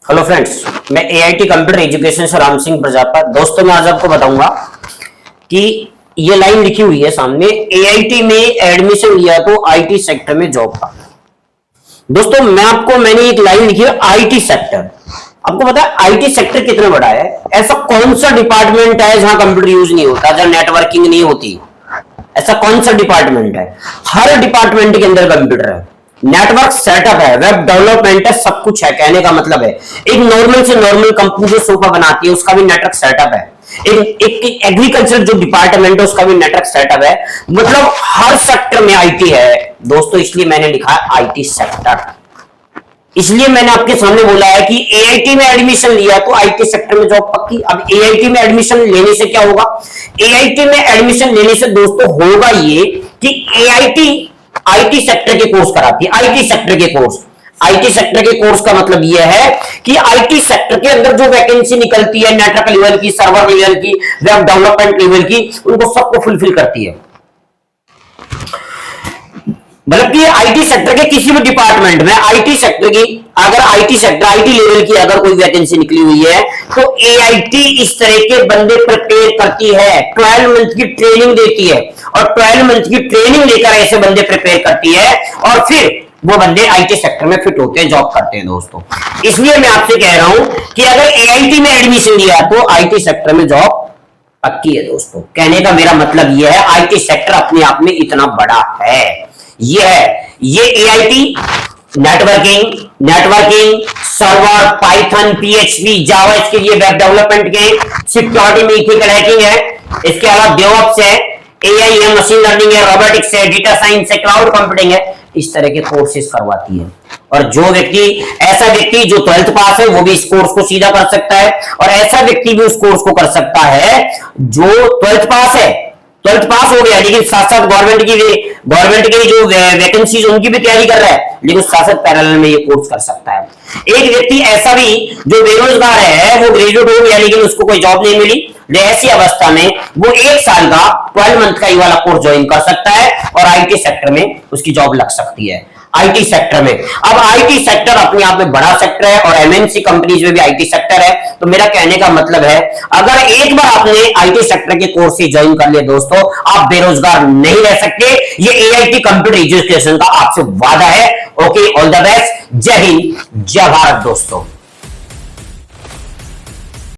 Hello friends, मैं AIT computer education से राम सिंह प्रजापत। दोस्तों, मैं आज आपको बताऊंगा कि ये लाइन लिखी हुई है सामने, एआईटी में एडमिशन लिया तो आईटी सेक्टर में जॉब का। दोस्तों, मैंने एक लाइन लिखी है आईटी सेक्टर। आपको पता है आईटी सेक्टर कितना बड़ा है? ऐसा कौन सा डिपार्टमेंट है जहां कंप्यूटर यूज नहीं होता, जहां नेटवर्किंग नहीं होती? ऐसा कौन सा डिपार्टमेंट है? हर डिपार्टमेंट के अंदर कंप्यूटर है, नेटवर्क सेटअप है, वेब डेवलपमेंट है, सब कुछ है। कहने का मतलब है एक नॉर्मल से नॉर्मल कंपनी जो सोफा बनाती है उसका भी नेटवर्क सेटअप है। एक एग्रीकल्चर जो डिपार्टमेंट है उसका भी नेटवर्क सेटअप है। मतलब हर सेक्टर में आईटी है दोस्तों, इसलिए मैंने लिखा है आईटी सेक्टर। इसलिए मैंने आपके सामने बोला है कि एआईटी में एडमिशन लिया तो आईटी सेक्टर में जॉब पक्की। अब एआईटी में एडमिशन लेने से क्या होगा? एआईटी में एडमिशन लेने से दोस्तों होगा ये कि एआईटी आईटी सेक्टर के कोर्स कराती है। आईटी सेक्टर के कोर्स का मतलब यह है कि आईटी सेक्टर के अंदर जो वैकेंसी निकलती है, नेटवर्क लेवल की, सर्वर लेवल की, वेब डेवलपमेंट लेवल की, उनको सबको फुलफिल करती है। मतलब कि आईटी सेक्टर के किसी भी डिपार्टमेंट में आईटी सेक्टर की अगर आईटी लेवल की अगर कोई वैकेंसी निकली हुई है तो एआईटी इस तरह के बंदे प्रिपेयर करती है, 12 मंथ की ट्रेनिंग देती है और 12 मंथ की ट्रेनिंग लेकर ऐसे बंदे प्रिपेयर करती है और फिर वो बंदे आईटी सेक्टर में फिट होते हैं, जॉब करते हैं दोस्तों। इसलिए मैं आपसे कह रहा हूं कि अगर एआईटी में एडमिशन लिया तो आईटी सेक्टर में जॉब पक्की है दोस्तों। कहने का मेरा मतलब यह है आईटी सेक्टर अपने आप में इतना बड़ा है। ये IT networking, server, Python, PHP, Java, इसके लिए वेब डेवलपमेंट के, सिक्योरिटी में इथिकल हैकिंग है, इसके अलावा डेवऑप्स है, एआई है, मशीन लर्निंग है, रोबोटिक्स है, डेटा साइंस है, क्लाउड कंप्यूटिंग है, इस तरह के कोर्सेज करवाती है। और ऐसा व्यक्ति जो 12th पास है वो भी इस कोर्स को सीधा कर सकता है और ऐसा व्यक्ति भी उस कोर्स को कर सकता है जो 12th पास है, 12th पास हो गया लेकिन साथ साथ गवर्नमेंट की जो वैकेंसीज उनकी भी तैयारी कर रहा है, लेकिन साथ साथ पैरेलल में ये कोर्स कर सकता है। एक व्यक्ति ऐसा भी जो बेरोजगार है, वो ग्रेजुएट हो गया लेकिन उसको कोई जॉब नहीं मिली, ऐसी अवस्था में वो 1 साल का 12 मंथ का ये वाला कोर्स ज्वाइन कर सकता है और आईटी सेक्टर में उसकी जॉब लग सकती है। आईटी सेक्टर में अब आईटी सेक्टर अपने आप में बड़ा सेक्टर है और एमएनसी कंपनीज में भी आईटी सेक्टर है। तो मेरा कहने का मतलब है अगर एक बार आपने आईटी सेक्टर के कोर्स से ज्वाइन कर लिया दोस्तों, आप बेरोजगार नहीं रह सकते। ये एआईटी कंप्यूटर एजुकेशन का आपसे वादा है। Okay, all the best. जय हिंद, जय भारत दोस्तों।